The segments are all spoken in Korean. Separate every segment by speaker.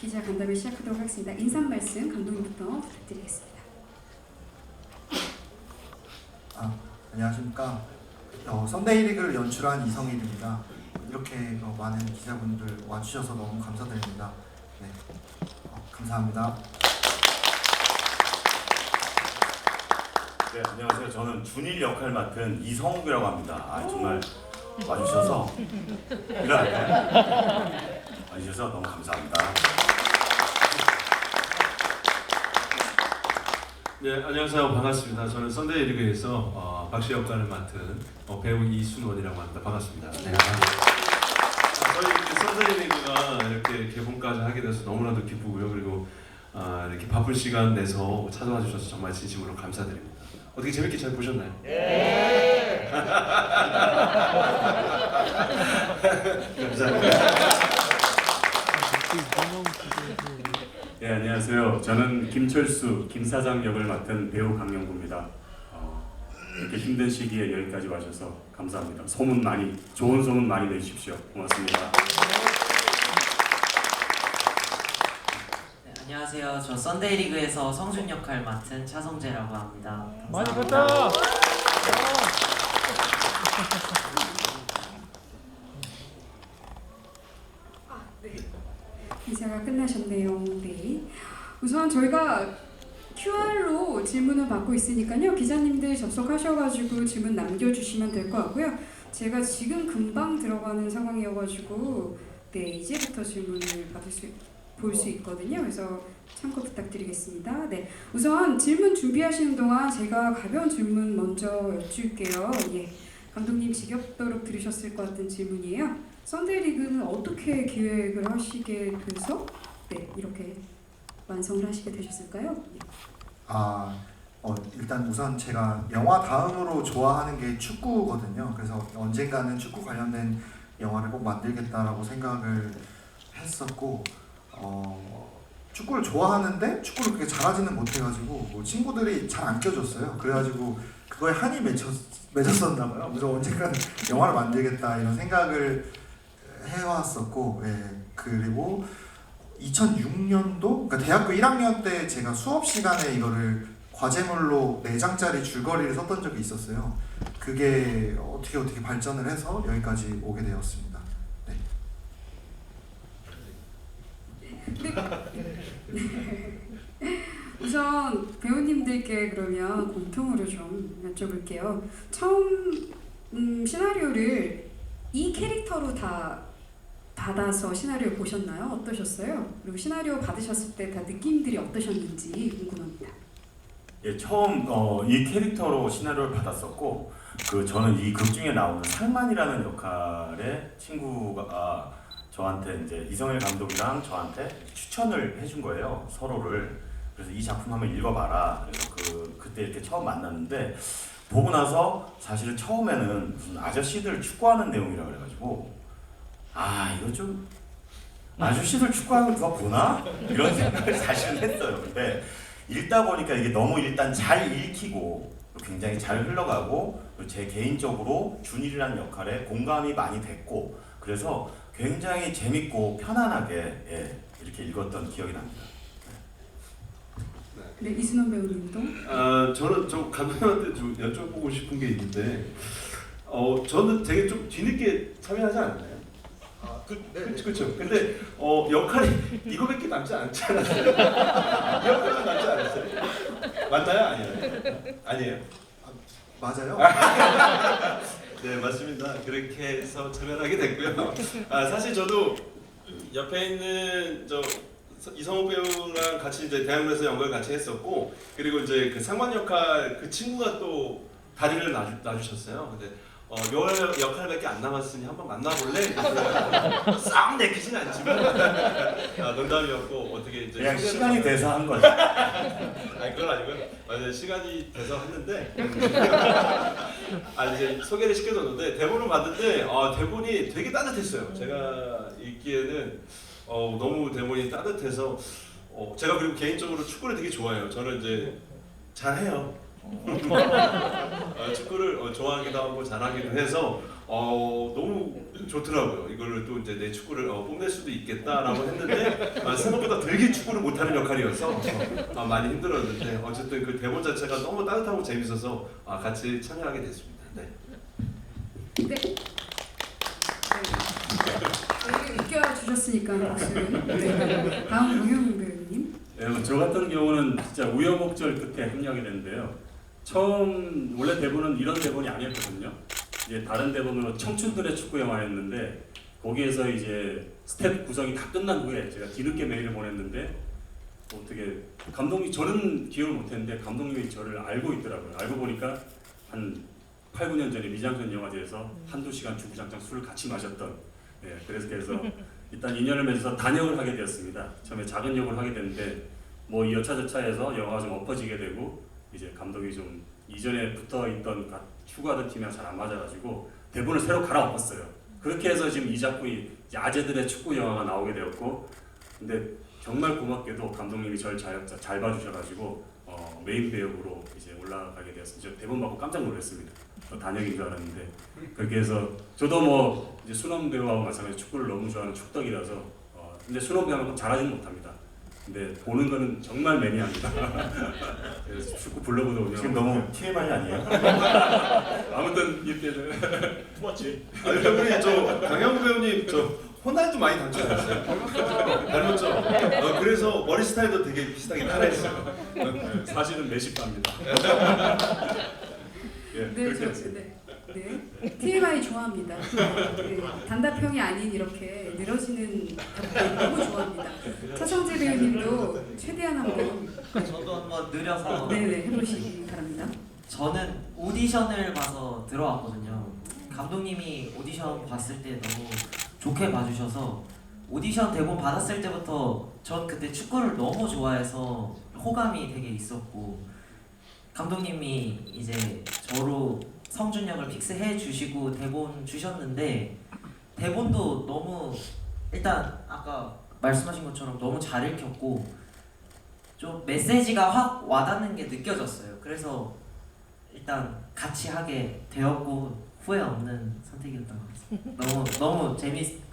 Speaker 1: 기자 간담회 시작하도록 하겠습니다. 인사 말씀 감독님부터 부탁드리겠습니다.
Speaker 2: 안녕하십니까. 썬데이 리그를 연출한 이성일입니다. 이렇게 많은 기자분들 와주셔서 너무 감사드립니다. 네, 감사합니다.
Speaker 3: 네, 안녕하세요. 저는 준일 역할 맡은 이성욱이라고 합니다. 정말 와주셔서 와주셔서 너무 감사합니다.
Speaker 4: 네, 안녕하세요. 반갑습니다. 저는 썬데이 리그에서 박씨 역할을 맡은 배우 이순원이라고 합니다. 반갑습니다. 네. 저희 이렇게 썬데이 리그가 이렇게 개봉까지 하게 돼서 너무나도 기쁘고요. 그리고 이렇게 바쁜 시간 내서 찾아와 주셔서 정말 진심으로 감사드립니다. 어떻게 재밌게 잘 보셨나요? 예. 감사합니다.
Speaker 3: 네, 안녕하세요. 저는 김철수, 김사장 역을 맡은 배우 강영구입니다. 이렇게 힘든 시기에 여기까지 와주셔서 감사합니다. 좋은 소문 많이 내주십시오. 고맙습니다.
Speaker 5: 네, 안녕하세요. 저 썬데이 리그에서 성준 역할 맡은 차성재라고 합니다.
Speaker 6: 많이
Speaker 5: 감사합니다.
Speaker 6: 봤다.
Speaker 1: 기사가 끝나셨네요. 네. 우선 저희가 QR로 질문을 받고 있으니까요. 기자님들 접속하셔가지고 질문 남겨주시면 될 것 같고요. 제가 지금 금방 들어가는 상황이어가지고 네, 이제부터 질문을 볼 수 있거든요. 그래서 참고 부탁드리겠습니다. 네, 우선 질문 준비하시는 동안 제가 가벼운 질문 먼저 여쭐게요. 예, 감독님 지겹도록 들으셨을 것 같은 질문이에요. 썬데이 리그는 어떻게 기획을 하시게 돼서 이렇게 완성을 하시게 되셨을까요? 예.
Speaker 2: 일단 우선 제가 영화 다음으로 좋아하는 게 축구거든요. 그래서 언젠가는 축구 관련된 영화를 꼭 만들겠다라고 생각을 했었고, 축구를 좋아하는데 축구를 그렇게 잘하지는 못해가지고 친구들이 잘 안 껴줬어요. 그래가지고 그거에 한이 맺었었나 봐요. 그래서 언젠가는 영화를 만들겠다 이런 생각을 해왔었고, 그리고 2006년도 그러니까 대학교 1학년 때 제가 수업 시간에 이거를 과제물로 4장짜리 줄거리를 썼던 적이 있었어요. 그게 어떻게 발전을 해서 여기까지 오게 되었습니다.
Speaker 1: 우선 배우님들께 그러면 공통으로 좀 여쭤볼게요. 처음 시나리오를 이 캐릭터로 다 받아서 시나리오 보셨나요? 어떠셨어요? 그리고 시나리오 받으셨을 때 다 느낌들이 어떠셨는지 궁금합니다.
Speaker 3: 예, 처음 이 캐릭터로 시나리오를 받았었고, 저는 이 극 중에 나오는 상만이라는 역할의 친구가 저한테 이제 이성일 감독이랑 저한테 추천을 해준 거예요, 서로를. 그래서 이 작품 한번 읽어봐라. 그래서 그때 이렇게 처음 만났는데, 보고 나서 사실은 처음에는 무슨 아저씨들 축구하는 내용이라 그래가지고 이거 좀 아저씨들 축구하는 거 누가 보나? 이런 생각을 사실은 했어요. 근데 읽다 보니까 이게 너무 일단 잘 읽히고 굉장히 잘 흘러가고, 제 개인적으로 준일이라는 역할에 공감이 많이 됐고, 그래서 굉장히 재밌고 편안하게 이렇게 읽었던 기억이 납니다.
Speaker 1: 네, 이순원 배우님도.
Speaker 4: 저는 좀 감독님한테 좀 여쭤보고 싶은 게 있는데, 저는 되게 좀 뒤늦게 참여하지 않았나요? 그렇죠. 근데 역할이 이거밖에 남지 않지 않았어요? 역할은 남지 않았어요? 맞나요? 아니에요?
Speaker 2: 맞아요?
Speaker 4: 네, 맞습니다. 그렇게 해서 참여하게 됐고요. 사실 저도 옆에 있는 이성호 배우랑 같이 이제 대학로에서 연극을 같이 했었고, 그리고 이제 그 상관 역할 그 친구가 또 다리를 놔주셨어요. 근데 요 역할밖에 안 남았으니 한번 만나볼래? 싹 내키진 않지만 농담이었고, 어떻게 이제
Speaker 3: 그냥 시간이 돼서 한 거죠.
Speaker 4: 아니 그건 아니고요. 맞아요, 시간이 돼서 했는데 이제 소개를 시켜줬는데 대본을 봤는데 대본이 되게 따뜻했어요. 제가 읽기에는 너무 대본이 따뜻해서 제가 그리고 개인적으로 축구를 되게 좋아해요. 저는 이제 잘해요. 축구를 좋아하기도 하고 잘하기도 해서 너무 좋더라고요. 이걸로 또 이제 내 축구를 뽐낼 수도 있겠다라고 했는데 생각보다 되게 축구를 못하는 역할이어서 많이 힘들었는데 어쨌든 그 대본 자체가 너무 따뜻하고 재밌어서 같이 참여하게 됐습니다. 네.
Speaker 1: 네. 웃겨주셨으니까 박수는. 네. 다음 공영 배우님.
Speaker 6: 네, 저 같은 경우는 진짜 우여곡절 끝에 합류하게 됐는데요. 처음 원래 대본은 이런 대본이 아니었거든요. 이제 다른 대본으로 청춘들의 축구 영화였는데 거기에서 이제 스텝 구성이 다 끝난 후에 제가 뒤늦게 메일을 보냈는데 어떻게 감독님 저는 기억을 못했는데 감독님이 저를 알고 있더라고요. 알고 보니까 한 8, 9년 전에 미장센 영화제에서 한두 시간 주구장창 술을 같이 마셨던 그래서 일단 인연을 맺어서 단역을 하게 되었습니다. 처음에 작은 역을 하게 됐는데 뭐 여차저차해서 영화가 좀 엎어지게 되고 이제 감독이 좀 이전에 붙어 있던 추구하던 팀이랑 잘 안 맞아가지고 대본을 새로 갈아엎었어요. 그렇게 해서 지금 이 작품이 이제 아재들의 축구 영화가 나오게 되었고, 근데 정말 고맙게도 감독님이 저를 잘 봐주셔가지고 메인 배역으로 이제 올라가게 되었습니다. 대본 받고 깜짝 놀랐습니다. 단역인 줄 알았는데 그렇게 해서 저도 뭐 이제 순원 배우하고 마찬가지 축구를 너무 좋아하는 축덕이라서 근데 순원 배우만큼 잘하지는 못합니다. 근데 보는 거는 정말 매니아입니다. 그래서 축구 블로그도 운영.
Speaker 3: 지금 너무 TMI 아니에요?
Speaker 6: 아무튼 이렇게
Speaker 4: 맞지? 아니 우리 저 강영구 배우님 저 호날두 많이 닮지 않았어요? 닮았죠? 그래서 머리 스타일도 되게 비슷하게 따라했어요.
Speaker 6: 사실은 메시빠입니다. 예,
Speaker 1: 네,
Speaker 6: 그렇게
Speaker 1: 저,
Speaker 6: 했습니다.
Speaker 1: 네. TMI 좋아합니다. 네, 단답형이 아닌 이렇게 늘어지는 답변 너무 좋아합니다. 차성재 배우님도 최대한 한번
Speaker 5: 저도 한번 느려서
Speaker 1: 네네 해보시기 바랍니다.
Speaker 5: 저는 오디션을 봐서 들어왔거든요. 감독님이 오디션 봤을 때 너무 좋게 봐주셔서 오디션 대본 받았을 때부터 전 그때 축구를 너무 좋아해서 호감이 되게 있었고 감독님이 이제 저로 성준 역을 픽스해 주시고 대본 주셨는데 대본도 너무 일단 아까 말씀하신 것처럼 너무 잘 읽혔고 좀 메시지가 확 와닿는 게 느껴졌어요. 그래서 일단 같이 하게 되었고 후회 없는 선택이었던 것 같습니다.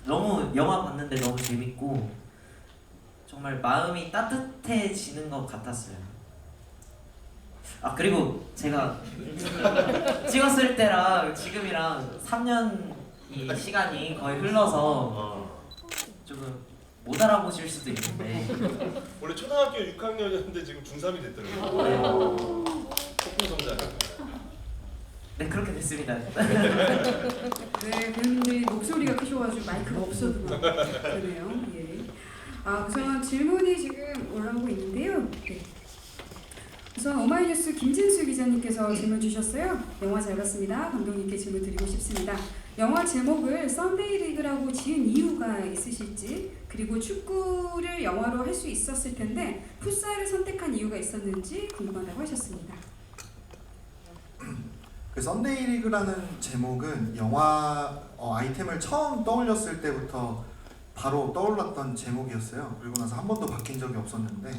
Speaker 5: 너무 영화 봤는데 너무 재밌고 정말 마음이 따뜻해지는 것 같았어요. 그리고 제가 찍었을 때랑 지금이랑 3년이 시간이 거의 흘러서 조금 못 알아보실 수도 있는데
Speaker 4: 원래 초등학교 6학년이었는데 지금 중3이 됐더라고요. 폭풍 성장.
Speaker 5: 네 그렇게 됐습니다.
Speaker 1: 네, 배우님들이 목소리가 크셔가지고 마이크가 없어도 그러네요. 예. 우선 질문이 지금 올라오고 있는데요. 네. 우선 오마이뉴스 김진수 기자님께서 질문 주셨어요. 영화 잘 봤습니다. 감독님께 질문 드리고 싶습니다. 영화 제목을 썬데이 리그라고 지은 이유가 있으실지, 그리고 축구를 영화로 할 수 있었을 텐데 풋살을 선택한 이유가 있었는지 궁금하다고 하셨습니다.
Speaker 2: 그 썬데이 리그라는 제목은 영화 아이템을 처음 떠올렸을 때부터 바로 떠올랐던 제목이었어요. 그리고 나서 한 번도 바뀐 적이 없었는데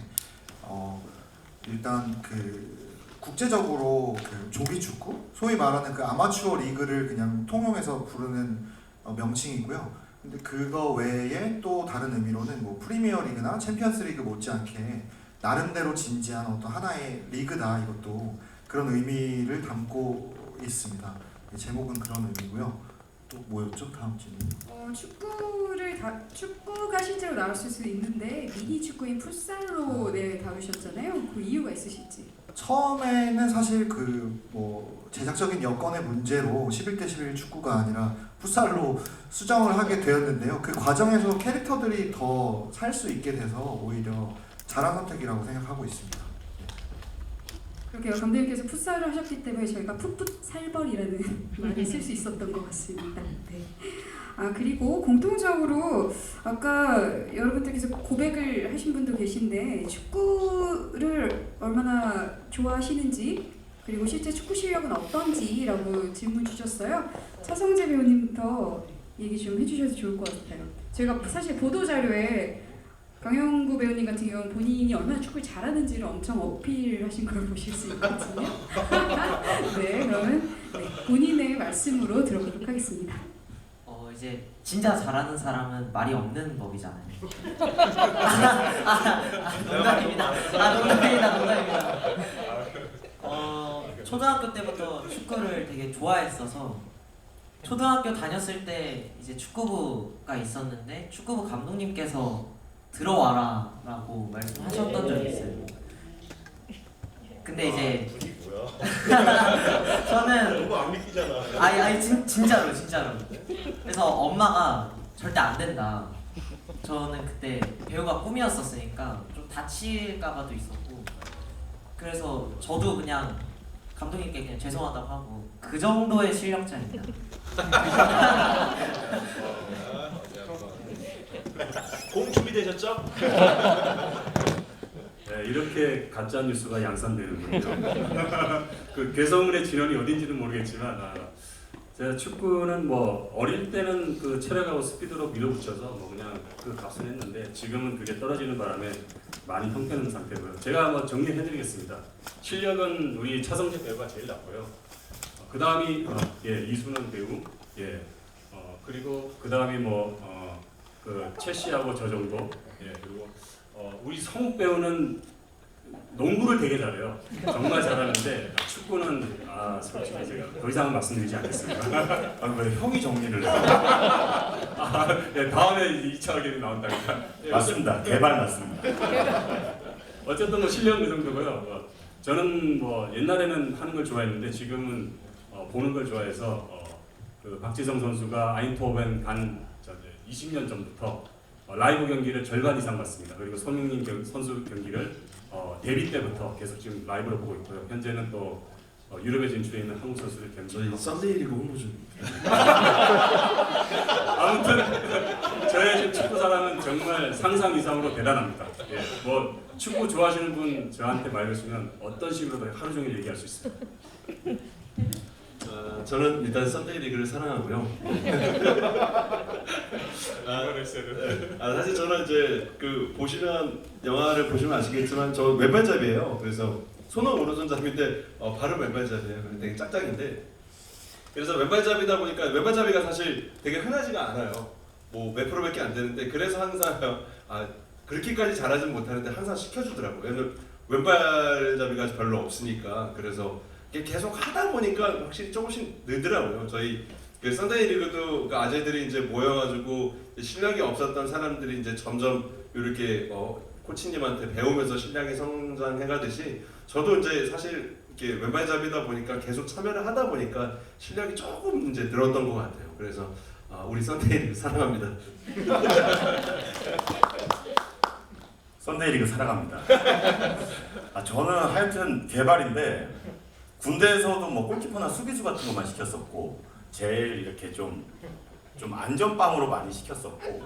Speaker 2: 일단 그 국제적으로 그 조기 축구, 소위 말하는 그 아마추어 리그를 그냥 통용해서 부르는 명칭이고요. 근데 그거 외에 또 다른 의미로는 뭐 프리미어 리그나 챔피언스 리그 못지않게 나름대로 진지한 어떤 하나의 리그다, 이것도 그런 의미를 담고 있습니다. 제목은 그런 의미고요. 또 뭐였죠? 다음 질문. 축구가 실제로 나왔을 수 있는데 미니 축구인 풋살로 다루셨잖아요. 그 이유가 있으실지. 처음에는 사실 그 뭐 제작적인 여건의 문제로 11대 11 축구가 아니라 풋살로 수정을 하게 되었는데요. 그 과정에서 캐릭터들이 더 살 수 있게 돼서 오히려 잘한 선택이라고 생각하고 있습니다. 그렇게요. 감독님께서 풋살을 하셨기 때문에 저희가 풋풋살벌이라는 말을 쓸 수 있었던 것 같습니다. 네. 그리고 공통적으로 아까 여러분들께서 고백을 하신 분도 계신데 축구를 얼마나 좋아하시는지, 그리고 실제 축구 실력은 어떤지라고 질문 주셨어요. 차성재 배우님부터 얘기 좀 해주셔도 좋을 것 같아요. 저희가 사실 보도자료에 강영구 배우님 같은 경우는 본인이 얼마나 축구를 잘하는지를 엄청 어필하신 걸 보실 수 있거든요. 네, 그러면
Speaker 1: 네, 본인의 말씀으로 들어보도록 하겠습니다.
Speaker 5: 이제 진짜 잘하는 사람은 말이 없는 법이잖아요. 농담입니다. 농담입니다. 초등학교 때부터 축구를 되게 좋아했어서 초등학교 다녔을 때 이제 축구부가 있었는데 축구부 감독님께서 들어와라라고 말씀하셨던 적이 있어요. 근데 이제
Speaker 4: 분위기 뭐야?
Speaker 5: 저는
Speaker 4: 너무 안 믿기잖아.
Speaker 5: 아니 진짜로. 그래서 엄마가 절대 안 된다. 저는 그때 배우가 꿈이었었으니까 좀 다칠까봐도 있었고 그래서 저도 그냥 감독님께 그냥 죄송하다고 하고 그 정도의 실력자입니다.
Speaker 4: 공 준비되셨죠?
Speaker 6: 네, 이렇게 가짜 뉴스가 양산되는군요. 그 괴성문의 진원이 어딘지는 모르겠지만 제가 축구는 뭐 어릴 때는 그 체력하고 스피드로 밀어붙여서 뭐 그냥 그 값을 했는데 지금은 그게 떨어지는 바람에 많이 형편없는 상태고요. 제가 뭐 정리해드리겠습니다. 실력은 우리 차성재 배우가 제일 낮고요. 그 다음이 이순원 배우, 그리고 그 다음이 그 최씨하고 저 정도, 그리고 우리 성욱 배우는 농구를 되게 잘해요. 정말 잘하는데 축구는 솔직히 제가 더 이상은 말씀드리지 않겠습니다.
Speaker 3: 왜 형이 정리를 해요?
Speaker 6: 다음에 2차 의견이 나온다니까.
Speaker 3: 맞습니다. 개발 맞습니다.
Speaker 6: 어쨌든 뭐 실력은 그 정도고요. 저는 뭐 옛날에는 하는 걸 좋아했는데 지금은 보는 걸 좋아해서 그 박지성 선수가 아인토벤 간 20년 전부터 라이브 경기를 절반 이상 봤습니다. 그리고 손흥민 선수 경기를 데뷔 때부터 계속 지금 라이브로 보고 있고요. 현재는 또 유럽에 진출해 있는 한국 선수들
Speaker 4: 저희
Speaker 6: 경기.
Speaker 4: 썬데이 리그 홍보 좀.
Speaker 6: 아무튼 저의 축구 사랑은 정말 상상 이상으로 대단합니다. 뭐 축구 좋아하시는 분 저한테 말 거시면 어떤 식으로도 하루 종일 얘기할 수 있습니다.
Speaker 4: 저는 일단 썬데이 리그를 사랑하고요. 사실 저는 이제 그 보시면 영화를 보시면 아시겠지만 저 왼발잡이에요. 그래서 손은 오른손잡이인데 발은 왼발잡이에요. 근데 되게 짝짝인데 그래서 왼발잡이다 보니까 왼발잡이가 사실 되게 흔하지가 않아요. 뭐 몇 프로밖에 안 되는데 그래서 항상 그렇게까지 잘하진 못하는데 항상 시켜주더라고요. 왜냐면 왼발잡이가 별로 없으니까. 그래서 계속 하다 보니까 확실히 조금씩 늘더라고요. 저희 그 썬데이 리그도 그 아재들이 이제 모여가지고 실력이 없었던 사람들이 이제 점점 이렇게 코치님한테 배우면서 실력이 성장해가듯이 저도 이제 사실 이렇게 왼발잡이다 보니까 계속 참여를 하다 보니까 실력이 조금 이제 늘었던 것 같아요. 그래서 우리 썬데이 리그 사랑합니다.
Speaker 3: 썬데이 리그 사랑합니다. 저는 하여튼 개발인데 군대에서도 뭐 골키퍼나 수비수 같은 것만 시켰었고 제일 이렇게 좀 안전빵으로 많이 시켰었고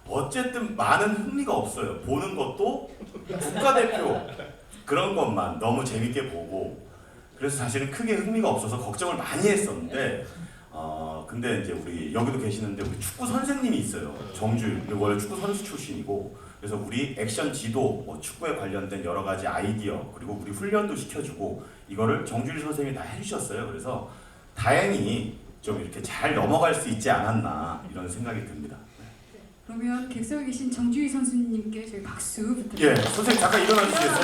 Speaker 3: 어쨌든 많은 흥미가 없어요. 보는 것도 국가대표 그런 것만 너무 재밌게 보고 그래서 사실은 크게 흥미가 없어서 걱정을 많이 했었는데 근데 이제 우리 여기도 계시는데 우리 축구 선생님이 있어요. 정주일 원래 축구 선수 출신이고 그래서 우리 액션 지도, 뭐 축구에 관련된 여러 가지 아이디어 그리고 우리 훈련도 시켜주고 이거를 정주일 선생님이 다 해주셨어요. 그래서 다행히 좀 이렇게 잘 넘어갈 수 있지 않았나 이런 생각이 듭니다.
Speaker 1: 그러면 객석에 계신 정주희 선수님께 저희 박수 부탁드립니다.
Speaker 3: 선생님 잠깐 일어나 주시겠어요?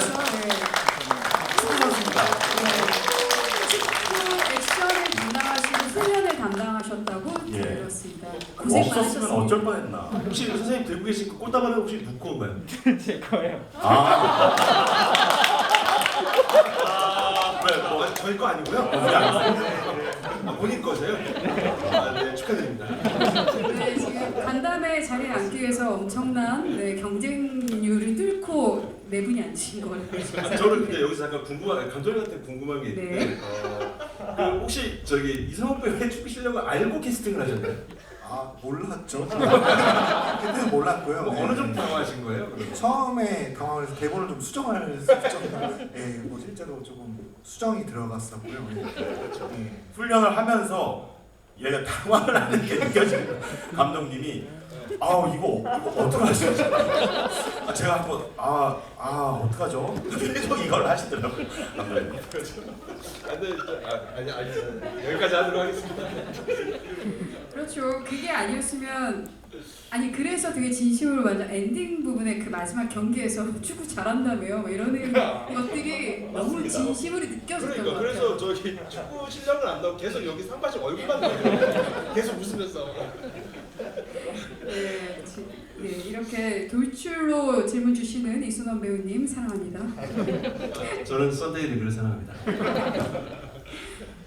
Speaker 3: 축구 선수입니다.
Speaker 1: 축구 액션을 담당하시고 훈련을 담당하셨다고 들었습니다. 고생
Speaker 3: 없었으면
Speaker 1: 많으셨습니다.
Speaker 3: 어쩔 뻔했나.
Speaker 4: 혹시 선생님 들고 계신 그 꽃다발은 혹시 누구 건가요?
Speaker 7: 제 거예요.
Speaker 4: 저희 거 아니고요.
Speaker 3: 우리 아니세요?
Speaker 4: 본인 거세요? 네, 축하드립니다.
Speaker 1: 네, 지금 간담회 자리에 앉기 위해서 엄청난 경쟁률을 뚫고 네 분이 앉으신 거라고
Speaker 4: 저는 근데 여기서 잠깐 감독님한테 궁금한 게 있는데
Speaker 1: 네.
Speaker 4: 그 혹시 저기 이성욱 배우의 축구 실력을 알고 캐스팅을 하셨나요?
Speaker 2: 몰랐죠. 그때는 몰랐고요.
Speaker 4: 어느 정도 당황하신 거예요? 그러면?
Speaker 2: 처음에 당황을 해서 대본을 좀 수정을 뭐 실제로 조금 수정이 들어갔었고요.
Speaker 3: 훈련을 하면서 얘가 당황을 하는 게 느껴지는 감독님이 이거 어떡하죠? 제가 한번 어떡하죠? 계속 이걸 하시더라고요. 감독님.
Speaker 4: 아니 여기까지 하도록 하겠습니다.
Speaker 1: 그렇죠. 그게 아니었으면 그래서 되게 진심으로 완전 엔딩 부분에 그 마지막 경기에서 축구 잘한다며요. 막 이러는 것들이 너무
Speaker 4: 맞습니다.
Speaker 1: 진심으로 느껴졌던 것 같아요.
Speaker 4: 그래서 저기 축구 실력을 안다고 계속 여기 상반신 얼굴만 나오고 계속 웃으면서.
Speaker 1: 네, 이렇게 돌출로 질문 주시는 이순원 배우님 사랑합니다.
Speaker 4: 저는 썬데이 리뷰를 사랑합니다.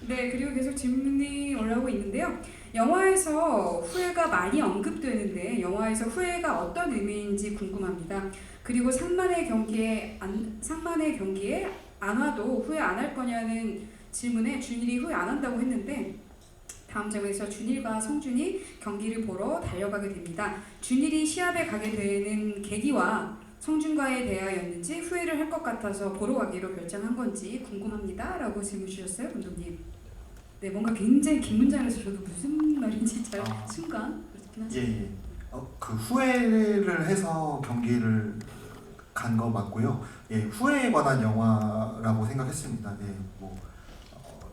Speaker 1: 네, 그리고 계속 질문이 올라오고 있는데요. 영화에서 후회가 많이 언급되는데 영화에서 후회가 어떤 의미인지 궁금합니다. 그리고 상만의 경기에 안 와도 후회 안 할 거냐는 질문에 준일이 후회 안 한다고 했는데 다음 장면에서 준일과 성준이 경기를 보러 달려가게 됩니다. 준일이 시합에 가게 되는 계기와 성준과의 대화였는지 후회를 할 것 같아서 보러 가기로 결정한 건지 궁금합니다. 라고 질문 주셨어요, 감독님. 네, 뭔가 굉장히 긴 문장에서 저도 무슨 말인지 잘 순간 그렇긴 하죠.
Speaker 2: 예. 그 후회를 해서 경기를 간 거 맞고요. 예, 후회에 관한 영화라고 생각했습니다. 예,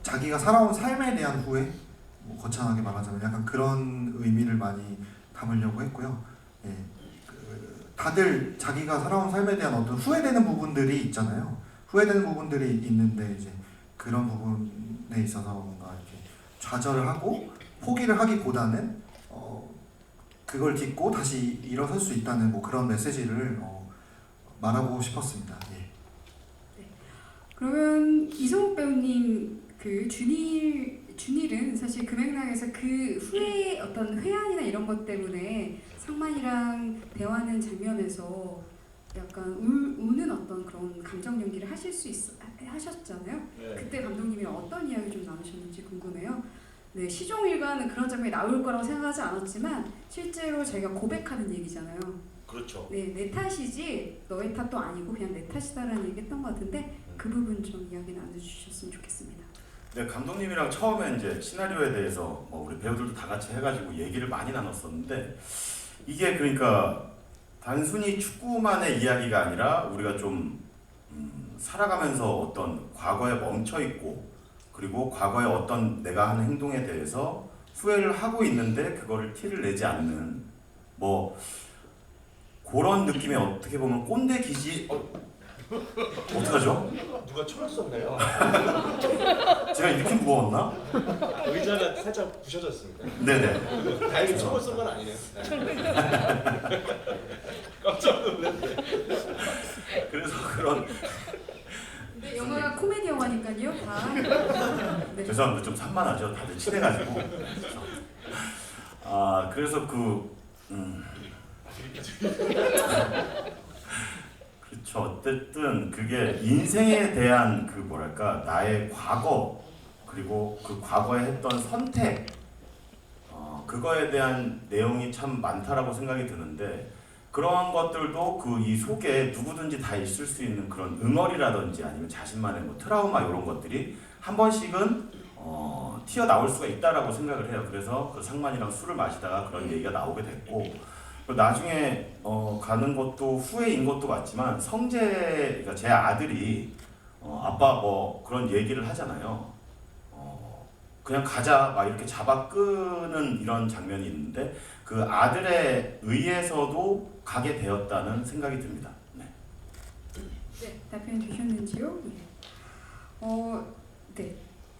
Speaker 2: 자기가 살아온 삶에 대한 후회, 거창하게 말하자면 약간 그런 의미를 많이 담으려고 했고요. 예, 다들 자기가 살아온 삶에 대한 어떤 후회되는 부분들이 있잖아요. 후회되는 부분들이 있는데 이제 그런 부분에 있어서 뭔가 이렇게 좌절을 하고 포기를 하기보다는 그걸 딛고 다시 일어설 수 있다는 그런 메시지를 말하고 싶었습니다. 예.
Speaker 1: 그러면 이성욱 배우님 그 준일은 사실 그 맥락에서 그 후회 어떤 회한이나 이런 것 때문에 상만이랑 대화하는 장면에서 약간 우는 어떤 그런 감정 연기를 하셨잖아요.
Speaker 4: 네.
Speaker 1: 그때 감독님이랑 어떤 이야기 좀 나누셨는지 궁금해요. 네, 시종일관 그런 장면이 나올 거라고 생각하지 않았지만 실제로 제가 고백하는 얘기잖아요.
Speaker 4: 그렇죠.
Speaker 1: 네, 내 탓이지 너의 탓도 아니고 그냥 내 탓이다라는 얘기했던 것 같은데 그 부분 좀 이야기 나눠주셨으면 좋겠습니다.
Speaker 3: 네, 감독님이랑 처음에 이제 시나리오에 대해서 우리 배우들도 다 같이 해가지고 얘기를 많이 나눴었는데 이게 그러니까 단순히 축구만의 이야기가 아니라 우리가 좀 살아가면서 어떤 과거에 멈춰 있고 그리고 과거에 어떤 내가 하는 행동에 대해서 후회를 하고 있는데 그거를 티를 내지 않는 그런 느낌의 어떻게 보면 꼰대 기지 어떡하죠?
Speaker 4: 누가 총을 쐈나요?
Speaker 3: 제가 이렇게 무거웠나?
Speaker 4: 의자가 살짝 부셔졌습니다.
Speaker 3: 네네.
Speaker 4: 다행히 총을 쏜 건 아니네요. 깜짝 놀랐네.
Speaker 3: 그래서 그런
Speaker 1: 근데 영화가 코미디 영화니까요. 다. 네.
Speaker 3: 죄송합니다. 좀 산만하죠. 다들 친해가지고. 그래서 그렇죠. 어쨌든 그게 인생에 대한 나의 과거 그리고 그 과거에 했던 선택 그거에 대한 내용이 참 많다라고 생각이 드는데 그러한 것들도 이 속에 누구든지 다 있을 수 있는 그런 응어리라든지 아니면 자신만의 트라우마 이런 것들이 한 번씩은 튀어나올 수가 있다라고 생각을 해요. 그래서 그 상만이랑 술을 마시다가 그런 얘기가 나오게 됐고 나중에 가는 것도 후회인 것도 맞지만 그러니까 제 아들이 아빠 그런 얘기를 하잖아요. 그냥 가자 막 이렇게 잡아 끄는 이런 장면이 있는데 그 아들에 의해서도 가게 되었다는 생각이 듭니다. 네.
Speaker 1: 네, 답변 되셨는지요? 네.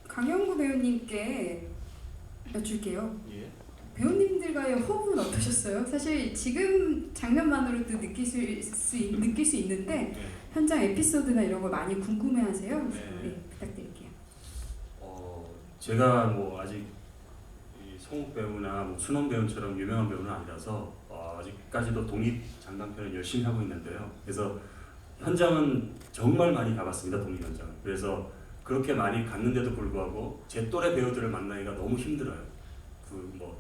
Speaker 1: 강영구 배우님께 여쭐게요.
Speaker 4: 예.
Speaker 1: 배우님들과의 호흡은 어떠셨어요? 사실 지금 장면만으로도 느낄 수 있는데 현장 에피소드나 이런 걸 많이 궁금해하세요. 네, 부탁드릴게요.
Speaker 6: 제가 아직 성욱 배우나 순원 배우처럼 유명한 배우는 아니라서 아직까지도 독립 장단편을 열심히 하고 있는데요. 그래서 현장은 정말 많이 가봤습니다. 독립 현장은. 그래서 그렇게 많이 갔는데도 불구하고 제 또래 배우들을 만나기가 너무 힘들어요.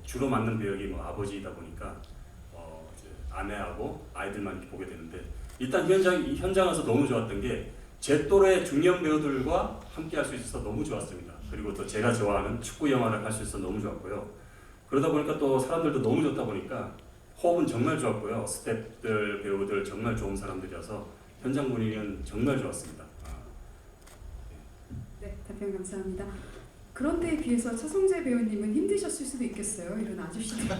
Speaker 6: 주로 맞는 배역이 아버지이다 보니까 이제 아내하고 아이들만 이렇게 보게 되는데 일단 현장 와서 너무 좋았던 게 제 또래 중년 배우들과 함께 할 수 있어서 너무 좋았습니다. 그리고 또 제가 좋아하는 축구 영화를 할 수 있어서 너무 좋았고요. 그러다 보니까 또 사람들도 너무 좋다 보니까 호흡은 정말 좋았고요. 스태프들, 배우들 정말 좋은 사람들이어서 현장 분위기는 정말 좋았습니다.
Speaker 1: 네, 답변 감사합니다. 그런데 비해서 차성재 배우님은 힘드셨을 수도 있겠어요. 이런 아저씨들.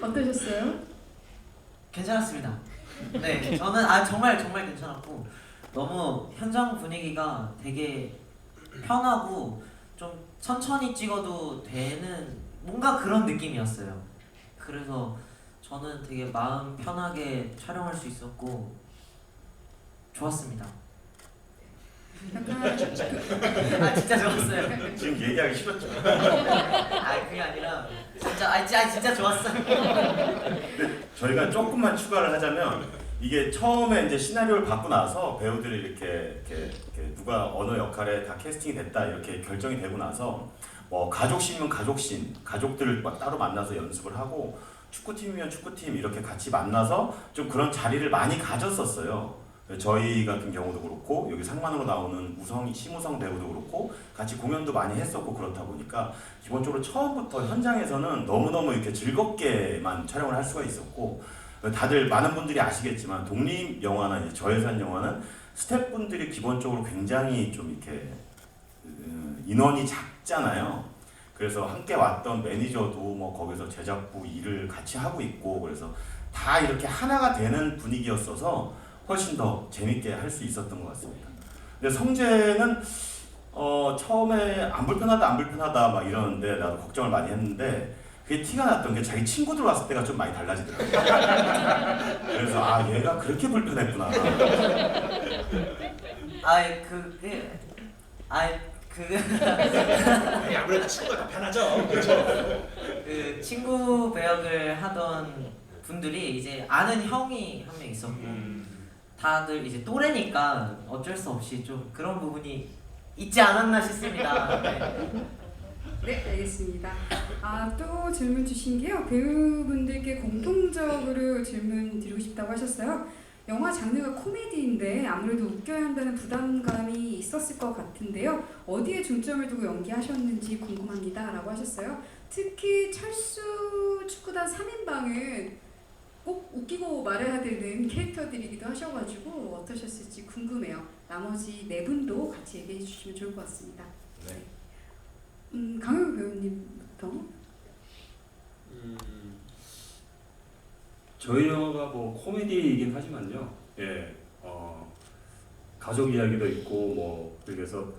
Speaker 1: 어떠셨어요?
Speaker 5: 괜찮았습니다. 네, 저는 정말 괜찮았고 너무 현장 분위기가 되게 편하고 좀 천천히 찍어도 되는 뭔가 그런 느낌이었어요. 그래서 저는 되게 마음 편하게 촬영할 수 있었고 좋았습니다.
Speaker 1: 약간
Speaker 5: 아 진짜 좋았어요.
Speaker 3: 지금 얘기하기 싫었죠.
Speaker 5: 그게 아니라 진짜 좋았어요.
Speaker 3: 저희가 조금만 추가를 하자면 이게 처음에 이제 시나리오를 받고 나서 배우들이 이렇게 누가 어느 역할에 다 캐스팅이 됐다 이렇게 결정이 되고 나서 뭐 가족씬이면 가족씬, 가족들을 막 따로 만나서 연습을 하고 축구팀이면 축구팀 이렇게 같이 만나서 좀 그런 자리를 많이 가졌었어요. 저희 같은 경우도 그렇고 여기 상만으로 나오는 심우성 배우도 그렇고 같이 공연도 많이 했었고 그렇다 보니까 기본적으로 처음부터 현장에서는 너무너무 이렇게 즐겁게만 촬영을 할 수가 있었고 다들 많은 분들이 아시겠지만 독립 영화나 이제 저예산 영화는 스태프분들이 기본적으로 굉장히 좀 이렇게 인원이 작잖아요. 그래서 함께 왔던 매니저도 뭐 거기서 제작부 일을 같이 하고 있고 그래서 다 이렇게 하나가 되는 분위기였어서 훨씬 더 재밌게 할 수 있었던 것 같습니다. 근데 성재는 처음에 안 불편하다 막 이러는데 나도 걱정을 많이 했는데 그게 티가 났던 게 자기 친구들 왔을 때가 좀 많이 달라지더라고요. 그래서 얘가 그렇게 불편했구나.
Speaker 4: 아무래도 친구가 더 편하죠. 그렇죠.
Speaker 5: 그 친구 배역을 하던 분들이 이제 아는 형이 한 명 있었고 다들 이제 또래니까 어쩔 수 없이 좀 그런 부분이 있지 않았나 싶습니다.
Speaker 1: 네, 알겠습니다. 또 질문 주신 게요. 배우분들께 공통적으로 질문 드리고 싶다고 하셨어요. 영화 장르가 코미디인데 아무래도 웃겨야 한다는 부담감이 있었을 것 같은데요. 어디에 중점을 두고 연기하셨는지 궁금합니다. 라고 하셨어요. 특히 철수 축구단 3인방은 꼭 웃기고 말해야 되는 캐릭터들이기도 하셔가지고 어떠셨을지 궁금해요. 나머지 네 분도 같이 얘기해 주시면 좋을 것 같습니다.
Speaker 4: 네.
Speaker 1: 강효 배우님부터.
Speaker 6: 저희 영화가 뭐 코미디이긴 하지만요. 가족 이야기도 있고 뭐 그래서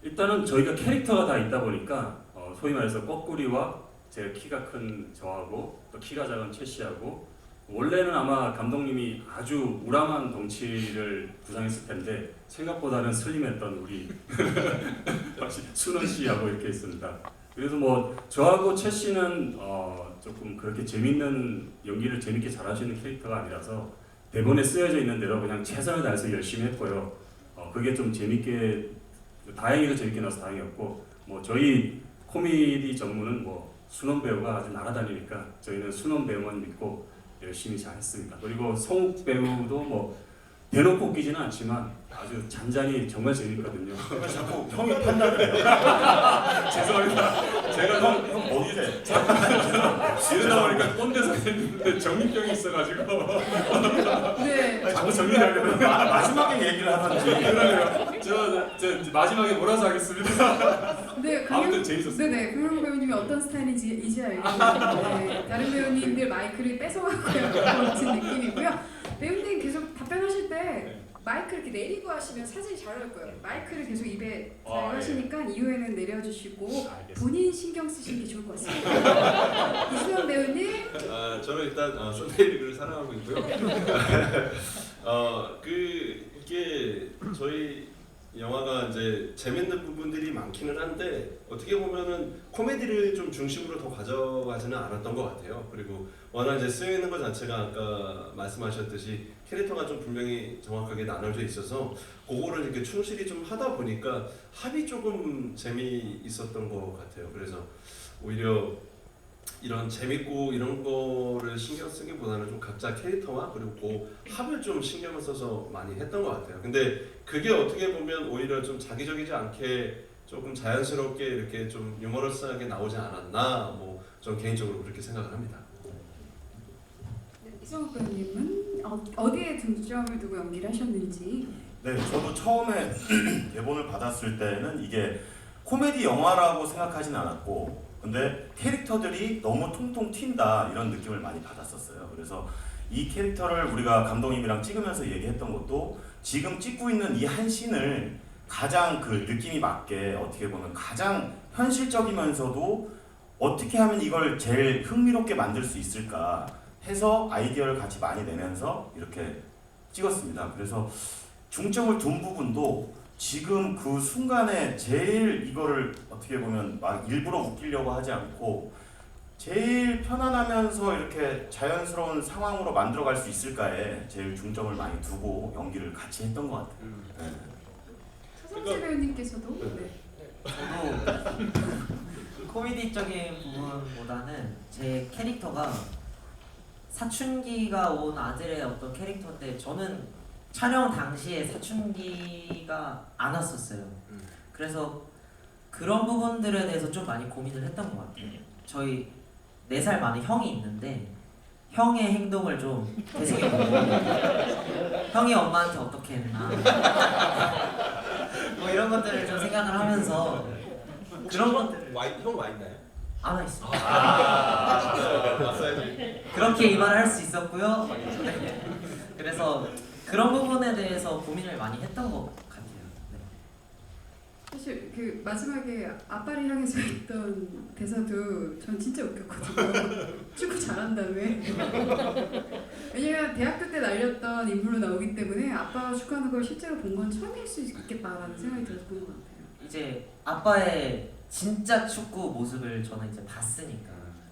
Speaker 6: 일단은 저희가 캐릭터가 다 있다 보니까 소위 말해서 거꾸리와 제가 키가 큰 저하고 또 키가 작은 최 씨하고 원래는 아마 감독님이 아주 우람한 덩치를 구상했을 텐데 생각보다는 슬림했던 우리 순원 씨하고 이렇게 있습니다. 그래서 뭐 저하고 최 씨는 조금 그렇게 재밌는 연기를 재밌게 잘하시는 캐릭터가 아니라서 대본에 쓰여져 있는 대로 그냥 최선을 다해서 열심히 했고요. 그게 좀 재밌게 다행히도 재밌게 나서 다행이었고 뭐 저희 코미디 전문은 뭐 순원 배우가 아주 날아다니니까 저희는 순원 배우만 믿고 열심히 잘했습니다. 그리고 성욱 배우도 뭐 대놓고 웃기지는 않지만 아주 잔잔히 정말 재밌거든요.
Speaker 3: 자꾸 형이 판단을 해요.
Speaker 6: 죄송합니다. 제가
Speaker 3: 형 어디래?
Speaker 6: 이러다 보니까 꼰대서 했는데 정신병이 있어가지고
Speaker 1: 네.
Speaker 6: 자꾸 정리하려고
Speaker 3: 마지막에 얘기를 하던지.
Speaker 6: 그러네요. 저 마지막에 몰아서 하겠습니다.
Speaker 1: 네,
Speaker 6: 아무튼 재밌었어요.
Speaker 1: 네네, 강효 배우님이 어떤 스타일인지 이제 알겠네요. 네, 다른 배우님들 마이크를 뺏어가고요. 같은 느낌이고요. 배우님 계속 답변하실 때 마이크 이렇게 내리고 하시면 사진이 잘 나올 거예요. 마이크를 계속 입에 잘 하시니까 이후에는 내려주시고 본인 신경 쓰시는 게 좋을 것 같습니다. 이수연 배우님.
Speaker 4: 저는 일단 썬데이를 사랑하고 있고요. 이게 저희 영화가 이제 재밌는 부분들이 많기는 한데 어떻게 보면은 코미디를 좀 중심으로 더 가져가지는 않았던 것 같아요. 그리고 워낙 이제 쓰여 있는 것 자체가 아까 말씀하셨듯이 캐릭터가 좀 분명히 정확하게 나눠져 있어서 그거를 이렇게 충실히 좀 하다 보니까 합이 조금 재미있었던 것 같아요. 그래서 오히려 이런 재밌고 이런 거를 신경 쓰기보다는 좀 각자 캐릭터와 그리고 그 합을 좀 신경을 써서 많이 했던 것 같아요. 근데 그게 어떻게 보면 오히려 좀 자기적이지 않게 조금 자연스럽게 이렇게 좀 유머러스하게 나오지 않았나 뭐 좀 개인적으로 그렇게 생각을 합니다.
Speaker 1: 이성욱 배우님은 어디에 중점을 두고 연기를 하셨는지.
Speaker 3: 네, 저도 처음에 대본을 받았을 때는 이게 코미디 영화라고 생각하진 않았고, 근데 캐릭터들이 너무 통통 튄다 이런 느낌을 많이 받았었어요. 그래서 이 캐릭터를 우리가 감독님이랑 찍으면서 얘기했던 것도 지금 찍고 있는 이 한 씬을 가장 그 느낌이 맞게 어떻게 보면 가장 현실적이면서도 어떻게 하면 이걸 제일 흥미롭게 만들 수 있을까 해서 아이디어를 같이 많이 내면서 이렇게 찍었습니다. 그래서 중점을 둔 부분도 지금 그 순간에 제일 이거를 어떻게 보면 막 일부러 웃기려고 하지 않고 제일 편안하면서 이렇게 자연스러운 상황으로 만들어갈 수 있을까에 제일 중점을 많이 두고 연기를 같이 했던 것 같아요. 네.
Speaker 1: 서성재 배우님께서도 네.
Speaker 5: 저도 코미디적인 부분보다는 제 캐릭터가 사춘기가 온 아들의 어떤 캐릭터인데 저는 촬영 당시에 사춘기가 안 왔었어요. 그래서 그런 부분들에 대해서 좀 많이 고민을 했던 것 같아요. 저희 4살 많은 형이 있는데 형의 행동을 좀 되새겨보고 형이 엄마한테 어떻게 했나 뭐 이런 것들을 좀 생각을 하면서 그런 것들을
Speaker 4: 형 와 있나요?
Speaker 5: 안 와 있습니다.
Speaker 4: 왔어야지.
Speaker 5: 그렇게 이 말을 할 수 있었고요. 그래서 그런 부분에 대해서 고민을 많이 했던 것 같아요. 네.
Speaker 1: 사실 그 마지막에 아빠를 향해서 했던 대사도 전 진짜 웃겼거든요. 축구 잘한다며. 왜냐면 대학교 때 날렸던 인물로 나오기 때문에 아빠가 축구하는 걸 실제로 본 건 처음일 수 있겠다라는 생각이 들었던 것 같아요.
Speaker 5: 이제 아빠의 진짜 축구 모습을 저는 이제 봤으니까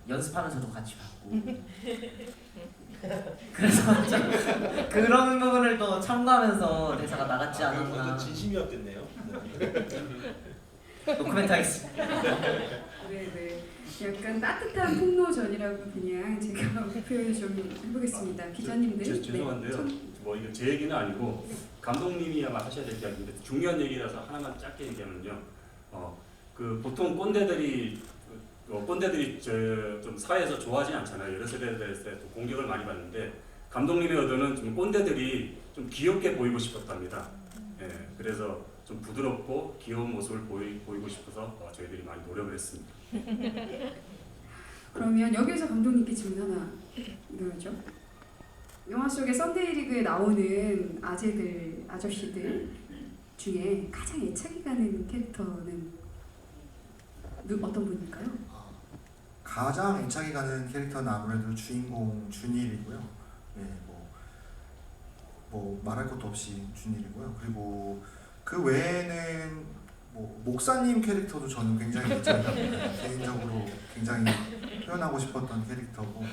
Speaker 5: 연습하면서도 같이 봤고 그래서 좀 그런 부분을 또 참고하면서 대사가 나갔지 않았나.
Speaker 4: 완전 진심이었겠네요.
Speaker 5: 노코멘트 하겠습니다.
Speaker 1: 네네. 약간 따뜻한 폭로전이라고 그냥 제가 표현 좀 해보겠습니다. 기자님들.
Speaker 6: 죄송한데요.
Speaker 1: 네,
Speaker 6: 뭐 이거 제 얘기는 아니고 감독님이 아마 하셔야 될 이야기인데 중요한 얘기라서 하나만 짧게 얘기하면요. 그 보통 꼰대들이 좀 사회에서 좋아하지 않잖아요. 여러 세대에 대해서 공격을 많이 받는데 감독님의 의도는 좀 꼰대들이 좀 귀엽게 보이고 싶었답니다. 예, 그래서 좀 부드럽고 귀여운 모습을 보이고 싶어서 저희들이 많이 노력을 했습니다.
Speaker 1: 그러면 여기서 감독님께 질문 하나 이거죠. 영화 속의 썬데이 리그에 나오는 아저씨들 중에 가장 애착이 가는 캐릭터는 어떤 분일까요?
Speaker 2: 가장 애착이 가는 캐릭터는 아무래도 주인공 준일이고요. 예, 뭐 말할 것도 없이 준일이고요. 그리고 그 외에는 뭐 목사님 캐릭터도 저는 굉장히 애착이 갑니다. 개인적으로 굉장히 표현하고 싶었던 캐릭터고,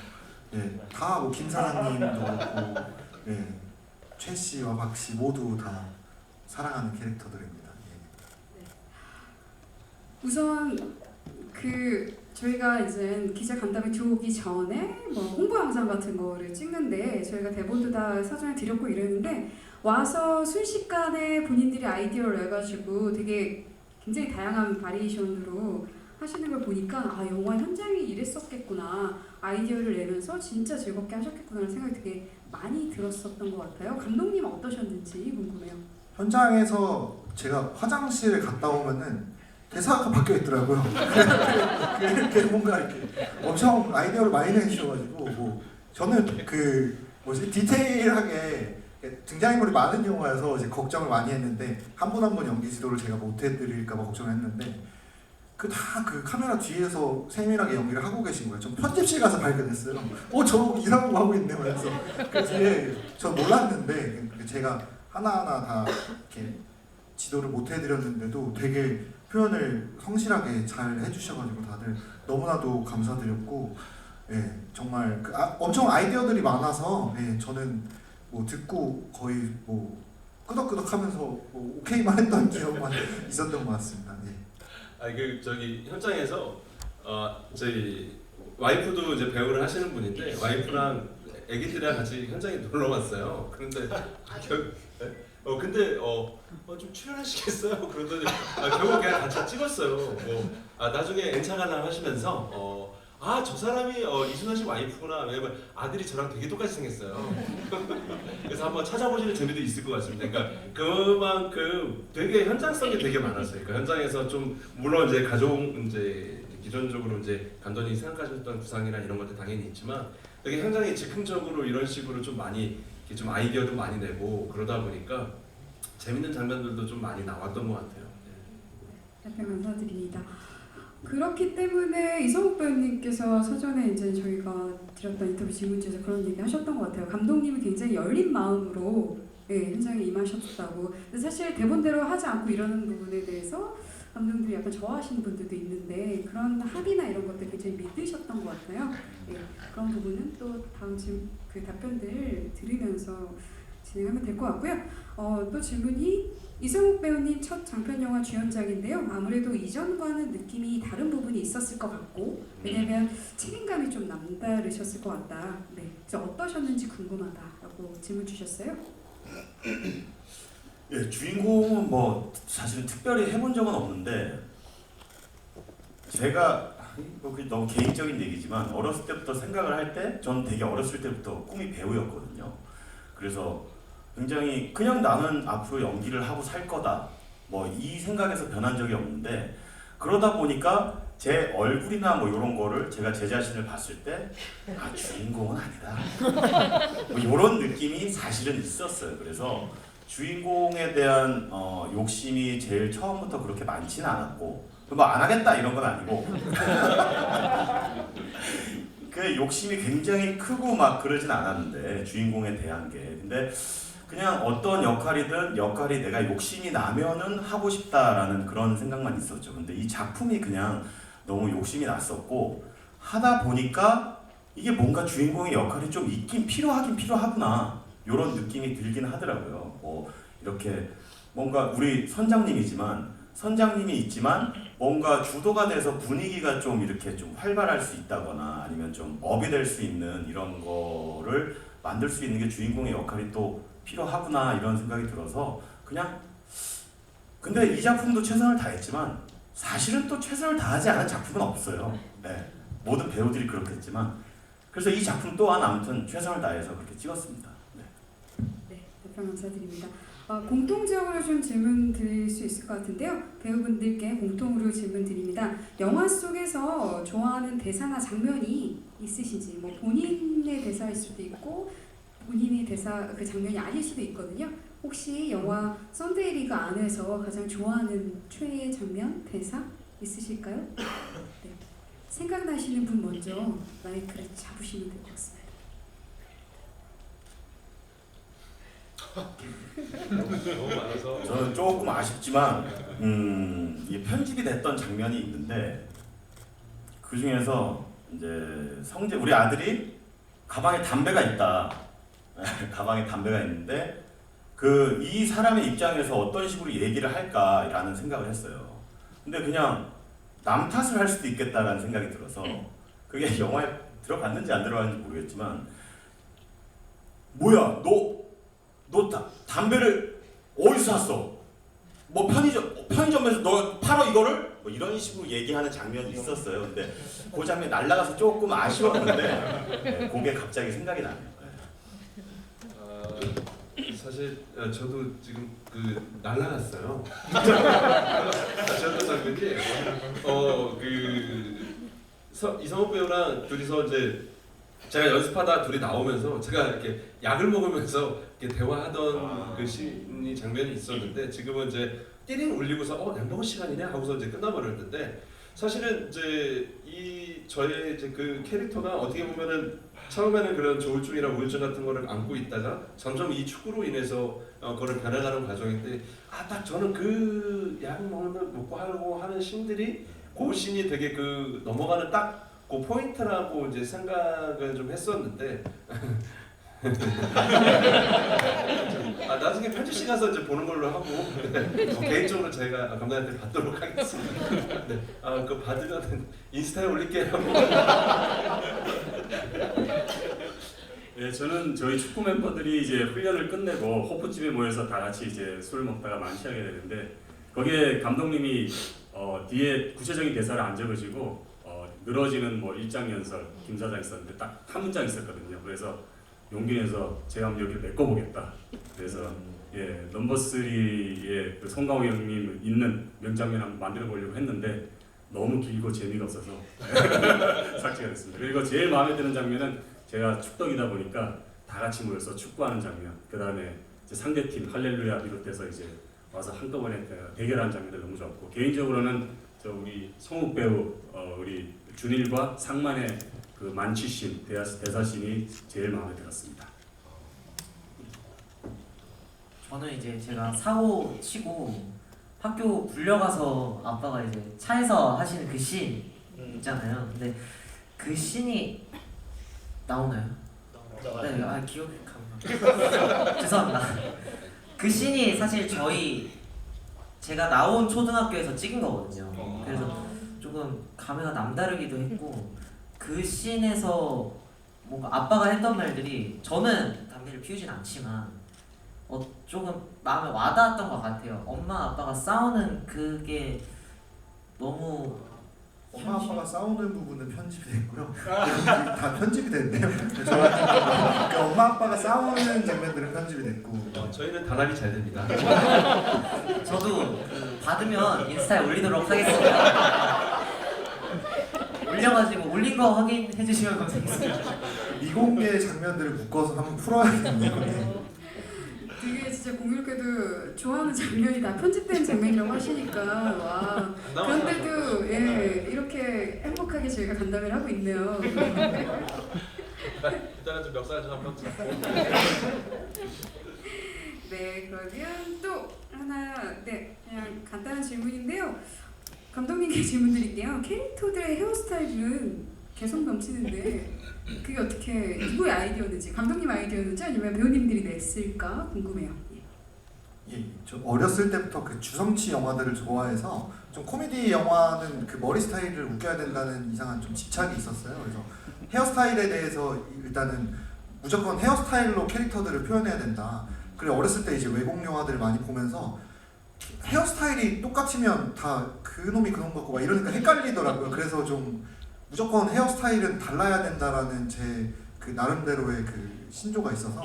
Speaker 2: 예, 다 뭐 김사장님도 그렇고, 예, 최 씨와 박 씨 모두 다 사랑하는 캐릭터들입니다. 예.
Speaker 1: 우선 저희가 이제 기자 간담회 들어오기 전에 뭐 홍보 영상 같은 거를 찍는데 저희가 대본도 다 사전에 드렸고 이랬는데 와서 순식간에 본인들이 아이디어를 내가지고 되게 굉장히 다양한 바리에이션으로 하시는 걸 보니까 아 영화 현장이 이랬었겠구나, 아이디어를 내면서 진짜 즐겁게 하셨겠구나라는 생각이 되게 많이 들었었던 것 같아요. 감독님 어떠셨는지 궁금해요.
Speaker 2: 현장에서 제가 화장실에 갔다 오면은 대사가 바뀌어 있더라고요. 그렇게 뭔가 이렇게 엄청 아이디어를 많이 내주셔가지고 뭐 저는 디테일하게 등장인물이 많은 영화여서 이제 걱정을 많이 했는데 한 분 한 분 연기 지도를 제가 못 해드릴까봐 걱정했는데 그 카메라 뒤에서 세밀하게 연기를 하고 계신 거예요. 전 편집실 가서 발견했어요. 저 이상한 거 하고 있네 그래서 그 뒤에 저 몰랐는데 제가 하나하나 다 이렇게 지도를 못 해드렸는데도 되게 표현을 성실하게 잘 해주셔가지고 다들 너무나도 감사드렸고, 예, 정말 엄청 아이디어들이 많아서 예, 저는 뭐 듣고 거의 뭐 끄덕끄덕하면서 뭐 오케이만 했던 기억만 있었던 것 같습니다. 예.
Speaker 4: 저기 현장에서 저희 와이프도 이제 배우를 하시는 분인데 와이프랑 애기들이랑 같이 현장에 놀러 왔어요. 그런데 근데 좀 출연하시겠어요? 그러더니 결국 그냥 같이 찍었어요. 나중에 엔차가랑 하시면서 아 저 사람이 이순아 씨 와이프구나. 왜냐면 아들이 저랑 되게 똑같이 생겼어요. 그래서 한번 찾아보시는 재미도 있을 것 같습니다. 그러니까 그만큼 되게 현장성이 되게 많았어요. 그러니까 현장에서 좀 물론 이제 가족 이제 기존적으로 이제 감독님이 생각하셨던 구상이나 이런 것들 당연히 있지만 되게 현장에 즉흥적으로 이런 식으로 좀 많이 이렇게 좀 아이디어도 많이 내고 그러다 보니까 재밌는 장면들도 좀 많이 나왔던 것 같아요.
Speaker 1: 답변 감사드립니다. 그렇기 때문에 이성욱 배우님께서 사전에 이제 저희가 드렸던 인터뷰 질문지에서 그런 얘기 하셨던 것 같아요. 감독님이 굉장히 열린 마음으로 현장에 임하셨다고. 근데 사실 대본대로 하지 않고 이러는 부분에 대해서 감독님들이 약간 좋아하시는 분들도 있는데 그런 합의나 이런 것들 굉장히 믿으셨던 것 같아요. 그런 부분은 또 다음 그 답변들 들으면서 진행하면 될 것 같고요. 또 질문이 이성욱 배우님 첫 장편 영화 주연작인데요. 아무래도 이전과는 느낌이 다른 부분이 있었을 것 같고 왜냐면 책임감이 좀 남다르셨을 것 같다. 네, 그래서 어떠셨는지 궁금하다라고 질문 주셨어요.
Speaker 3: 예, 주인공은 뭐 사실은 특별히 해본 적은 없는데 제가 그게 너무 개인적인 얘기지만 어렸을 때부터 생각을 할 때 전 되게 어렸을 때부터 꿈이 배우였거든요. 그래서 굉장히 그냥 나는 앞으로 연기를 하고 살 거다 뭐 이 생각에서 변한 적이 없는데 그러다 보니까 제 얼굴이나 뭐 이런 거를 제가 제 자신을 봤을 때 아 주인공은 아니다 뭐 이런 느낌이 사실은 있었어요. 그래서 주인공에 대한 욕심이 제일 처음부터 그렇게 많지는 않았고 뭐 안 하겠다 이런 건 아니고 그 욕심이 굉장히 크고 막 그러진 않았는데 주인공에 대한 게 근데 그냥 어떤 역할이든 역할이 내가 욕심이 나면은 하고 싶다라는 그런 생각만 있었죠. 근데 이 작품이 그냥 너무 욕심이 났었고 하다 보니까 이게 뭔가 주인공의 역할이 좀 있긴 필요하긴 필요하구나 이런 느낌이 들긴 하더라고요. 뭐 이렇게 뭔가 우리 선장님이 있지만 뭔가 주도가 돼서 분위기가 좀 이렇게 좀 활발할 수 있다거나 아니면 좀 업이 될 수 있는 이런 거를 만들 수 있는 게 주인공의 역할이 또 필요하구나 이런 생각이 들어서 그냥 근데 이 작품도 최선을 다했지만 사실은 또 최선을 다하지 않은 작품은 없어요. 네, 모든 배우들이 그렇겠지만 그래서 이 작품 또한 아무튼 최선을 다해서 그렇게 찍었습니다.
Speaker 1: 네, 답변 감사드립니다. 공통적으로 좀 질문 드릴 수 있을 것 같은데요. 배우분들께 공통으로 질문 드립니다. 영화 속에서 좋아하는 대사나 장면이 있으신지 뭐 본인의 대사일 수도 있고 본인의 대사 그 장면이 아닐 수도 있거든요. 혹시 영화 썬데이 리그 안에서 가장 좋아하는 최애 장면, 대사 있으실까요? 네. 생각나시는 분 먼저 마이크를 잡으시면 될 것 같습니다.
Speaker 4: 너무 많아서
Speaker 3: 저는 조금 아쉽지만 이게 편집이 됐던 장면이 있는데 그 중에서 이제 우리 아들이 가방에 담배가 있다. 가방에 담배가 있는데 이 사람의 입장에서 어떤 식으로 얘기를 할까라는 생각을 했어요. 근데 그냥 남 탓을 할 수도 있겠다라는 생각이 들어서 그게 영화에 들어갔는지 안 들어갔는지 모르겠지만 뭐야 너 담배를 어디서 샀어? 뭐 편의점에서 너 팔아 이거를? 뭐 이런 식으로 얘기하는 장면이 있었어요. 근데 그 장면 날라가서 조금 아쉬웠는데 네, 그게 갑자기 생각이 나네요.
Speaker 4: 사실 저도 지금 날라갔어요. 저도 장면이 이성욱 배우랑 둘이서 이제 제가 연습하다 둘이 나오면서 제가 이렇게 약을 먹으면서 이렇게 대화하던 그 씬이 장면이 있었는데 지금은 이제 띠링 울리고서 약 먹을 시간이네 하고서 이제 끝나버렸는데 사실은 이제 저의 이제 그 캐릭터가 어떻게 보면은 처음에는 그런 조울증이나 우울증 같은 거를 안고 있다가 점점 이 축구로 인해서 그걸 변해가는 과정인데 딱 저는 그 약 먹고 하려고 하는 씬들이 그 씬이 되게 넘어가는 딱 그 포인트라고 이제 생각을 좀 했었는데 나중에 편집실 가서 이제 보는 걸로 하고 개인적으로 제가 감독님한테 받도록 하겠습니다. 네, 그거 받으면 인스타에 올릴게요.
Speaker 6: 네, 저는 저희 축구 멤버들이 이제 훈련을 끝내고 호프집에 모여서 다 같이 이제 술을 먹다가 만취하게 되는데 거기에 감독님이 뒤에 구체적인 대사를 안 적으시고 늘어지는 뭐 일장연설 김 사장 있었는데 딱 한 문장 있었거든요. 그래서 용기 내서 제가 한번 여기 메꿔보겠다. 그래서 예, 넘버 3의 그 송강호 형님 있는 명장면 한번 만들어 보려고 했는데 너무 길고 재미가 없어서 삭제가 됐습니다. 그리고 제일 마음에 드는 장면은 제가 축덕이다 보니까 다 같이 모여서 축구하는 장면, 그 다음에 상대팀 할렐루야 비롯해서 이제 와서 한꺼번에 대결하는 장면들 너무 좋았고, 개인적으로는 저 우리 성욱 배우 우리 준일과 상만의 그 만취신 대사신이 제일 마음에 들었습니다.
Speaker 5: 저는 이제 제가 사고 치고 학교 불려가서 아빠가 이제 차에서 하시는 그 씬 있잖아요. 근데 그 씬이 나오나요? 네, 기억이 가면 죄송합니다. 그 씬이 사실 제가 나온 초등학교에서 찍은 거거든요. 그래서 조금 감회가 남다르기도 했고, 그 씬에서 뭔가 아빠가 했던 말들이 저는 담배를 피우진 않지만 조금 마음에 와닿았던 것 같아요. 엄마 아빠가 싸우는 그게 너무
Speaker 2: 엄마 아빠가 싸우는 부분은 편집이 됐고요. 다 편집이 됐네요. 그 엄마 아빠가 싸우는 장면들은 편집이 됐고.
Speaker 4: 저희는 단합이 잘 됩니다.
Speaker 5: 저도 받으면 인스타에 올리도록 하겠습니다. 올려가지고 올린 거 확인해 주시면 감사하겠습니다.
Speaker 2: 미공개 장면들을 묶어서 한번 풀어야겠네요. 네.
Speaker 1: 되게 진짜 공교롭게도 좋아하는 장면이 다 편집된 장면이라고 하시니까 와, 그런데도 예, 이렇게 행복하게 저희가 간담회를 하고 있네요.
Speaker 4: 일단은 좀 멱살 좀 한번 잡고.
Speaker 1: 네, 그러면 또 하나, 네, 그냥 간단한 질문인데요. 감독님께 질문드릴게요. 캐릭터들의 헤어스타일은 개성 넘치는데 그게 어떻게 누구의 아이디어였는지, 감독님 아이디어였는지 아니면 배우님들이 냈을까 궁금해요.
Speaker 2: 예, 저 어렸을 때부터 그 주성치 영화들을 좋아해서 좀 코미디 영화는 그 머리 스타일을 웃겨야 된다는 이상한 좀 집착이 있었어요. 그래서 헤어스타일에 대해서 일단은 무조건 헤어스타일로 캐릭터들을 표현해야 된다. 그리고 어렸을 때 이제 외국 영화들 많이 보면서 헤어스타일이 똑같으면 다 그놈이 그놈 같고 막 이러니까 헷갈리더라고요. 그래서 좀 무조건 헤어스타일은 달라야 된다라는 제 그 나름대로의 그 신조가 있어서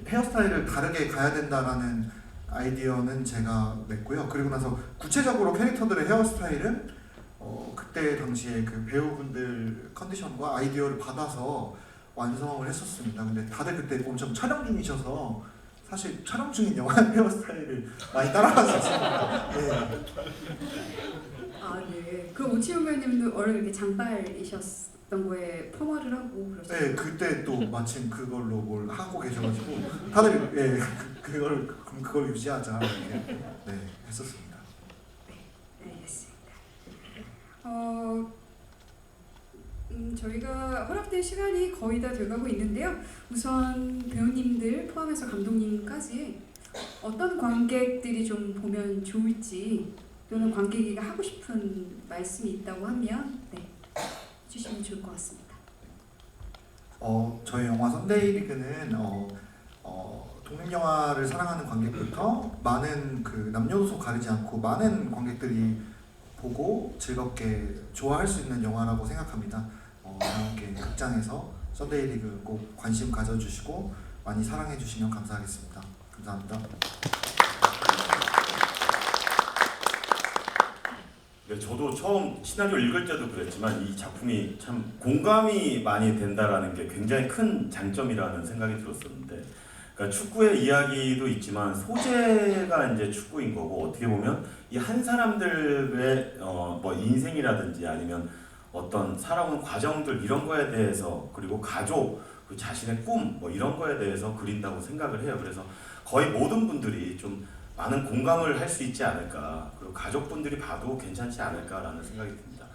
Speaker 2: 헤어스타일을 다르게 가야 된다라는 아이디어는 제가 냈고요. 그리고 나서 구체적으로 캐릭터들의 헤어스타일은 그때 당시에 그 배우분들 컨디션과 아이디어를 받아서 완성을 했었습니다. 근데 다들 그때 엄청 촬영 중이셔서 사실 촬영 중인 영화 헤어스타일을 많이 따라갔었습니다. 네.
Speaker 1: 아, 네. 그 오치훈 배우님도 원래 이렇게 장발이셨던 거에 펌화를 하고 그러셨어요.
Speaker 2: 네, 그때 또 마침 그걸로 뭘 하고 계셔가지고 다들 예, 그걸 유지하자 이렇게 네, 했었습니다.
Speaker 1: 네, 알겠습니다. 저희가 허락된 시간이 거의 다 돼가고 있는데요. 우선 배우님들 포함해서 감독님까지 어떤 관객들이 좀 보면 좋을지, 또는 관객이 하고 싶은 말씀이 있다고 하면 네, 해주시면 좋을 것 같습니다.
Speaker 2: 저희 영화 썬데이 리그는 독립 영화를 사랑하는 관객부터 많은 그 남녀노소 가리지 않고 많은 관객들이 보고 즐겁게 좋아할 수 있는 영화라고 생각합니다. 함께 극장에서 썬데이 리그 꼭 관심 가져주시고 많이 사랑해 주시면 감사하겠습니다. 감사합니다.
Speaker 3: 네, 저도 처음 시나리오 읽을 때도 그랬지만 이 작품이 참 공감이 많이 된다라는 게 굉장히 큰 장점이라는 생각이 들었었는데, 그러니까 축구의 이야기도 있지만 소재가 이제 축구인 거고, 어떻게 보면 이 한 사람들의 뭐 인생이라든지 아니면 어떤 살아온 과정들 이런 거에 대해서, 그리고 가족, 그 자신의 꿈 뭐 이런 거에 대해서 그린다고 생각을 해요. 그래서 거의 모든 분들이 좀 많은 공감을 할 수 있지 않을까, 그리고 가족분들이 봐도 괜찮지 않을까라는 생각이 듭니다.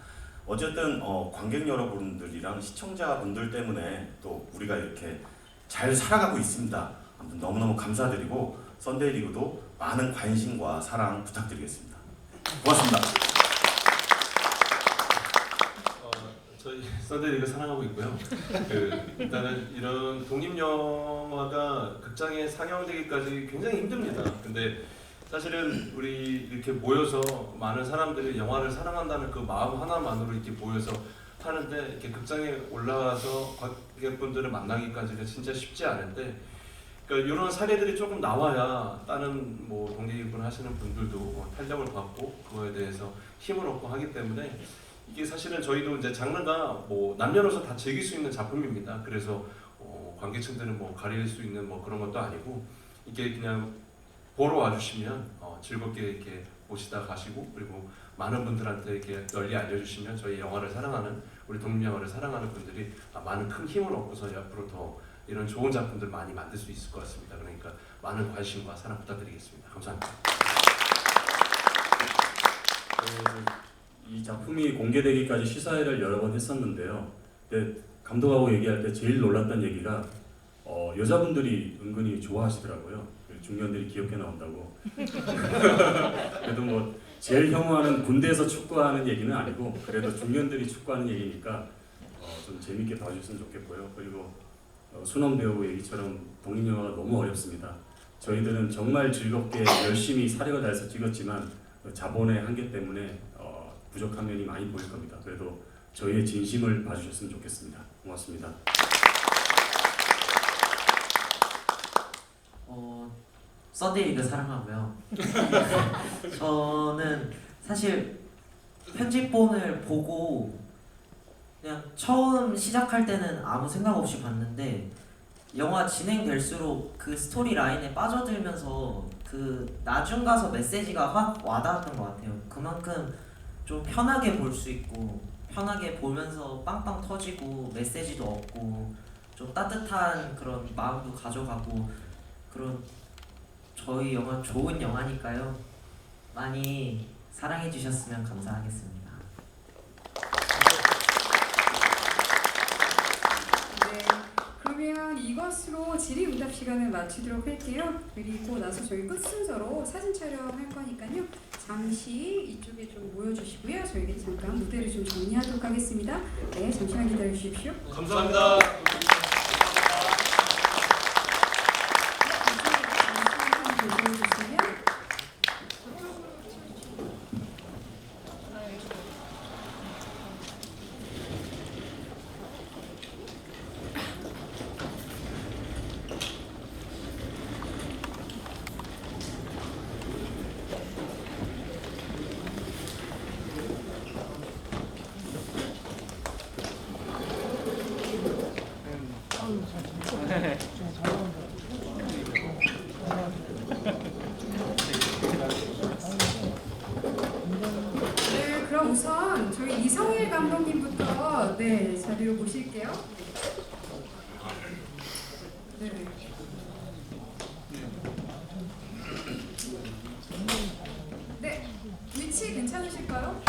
Speaker 3: 어쨌든 관객 여러분들이랑 시청자분들 때문에 또 우리가 이렇게 잘 살아가고 있습니다. 아무튼 너무너무 감사드리고 썬데이 리그도 많은 관심과 사랑 부탁드리겠습니다. 고맙습니다.
Speaker 4: 저희 썬데이 리그 사랑하고 있고요. 일단은 이런 독립 영화가 극장에 상영되기까지 굉장히 힘듭니다. 근데 사실은 우리 이렇게 모여서 많은 사람들이 영화를 사랑한다는 그 마음 하나만으로 이렇게 모여서 하는데 이렇게 극장에 올라와서 관객분들을 만나기까지가 진짜 쉽지 않은데, 그러니까 이런 사례들이 조금 나와야 다른 뭐 독립을 하시는 분들도 뭐 탄력을 받고 그거에 대해서 힘을 얻고 하기 때문에, 이게 사실은 저희도 이제 장르가 뭐 남녀노소 다 즐길 수 있는 작품입니다. 그래서 관계층들은 뭐 가릴 수 있는 뭐 그런 것도 아니고, 이게 그냥 보러 와주시면 즐겁게 이렇게 보시다 가시고, 그리고 많은 분들한테 이렇게 널리 알려주시면 저희 영화를 사랑하는, 우리 독립 영화를 사랑하는 분들이 많은 큰 힘을 얻고서 앞으로 더 이런 좋은 작품들 많이 만들 수 있을 것 같습니다. 그러니까 많은 관심과 사랑 부탁드리겠습니다. 감사합니다.
Speaker 6: 이 작품이 공개되기까지 시사회를 여러 번 했었는데요. 근데 감독하고 얘기할 때 제일 놀랐던 얘기가 여자분들이 은근히 좋아하시더라고요. 중년들이 귀엽게 나온다고. 그래도 뭐 제일 혐오하는 군대에서 축구하는 얘기는 아니고, 그래도 중년들이 축구하는 얘기니까 좀 재밌게 봐주셨으면 좋겠고요. 그리고 순원 배우 얘기처럼 독립영화가 너무 어렵습니다. 저희들은 정말 즐겁게 열심히 사력을 다해서 찍었지만 자본의 한계 때문에 부족한 면이 많이 보일 겁니다. 그래도 저희의 진심을 봐주셨으면 좋겠습니다. 고맙습니다.
Speaker 5: 썬데이를 사랑하고요. 저는 사실 편집본을 보고 그냥 처음 시작할 때는 아무 생각 없이 봤는데, 영화 진행될수록 그 스토리 라인에 빠져들면서 그 나중 가서 메시지가 확 와닿았던 것 같아요. 그만큼 좀 편하게 볼 수 있고, 편하게 보면서 빵빵 터지고 메시지도 얻고 좀 따뜻한 그런 마음도 가져가고, 그런 저희 영화 좋은 영화니까요. 많이 사랑해 주셨으면 감사하겠습니다.
Speaker 1: 네, 그러면 이것으로 질의응답 시간을 마치도록 할게요. 그리고 나서 저희 끝 순서로 사진 촬영할 거니까요. 잠시 이쪽에 좀 모여주시고요. 저희가 잠깐 무대를 좀 정리하도록 하겠습니다. 네, 잠시만 기다려 주십시오.
Speaker 4: 감사합니다.
Speaker 1: 네, 그럼 우선 저희 이성일 감독님부터 자리로 모실게요. 네. 네, 위치 괜찮으실까요?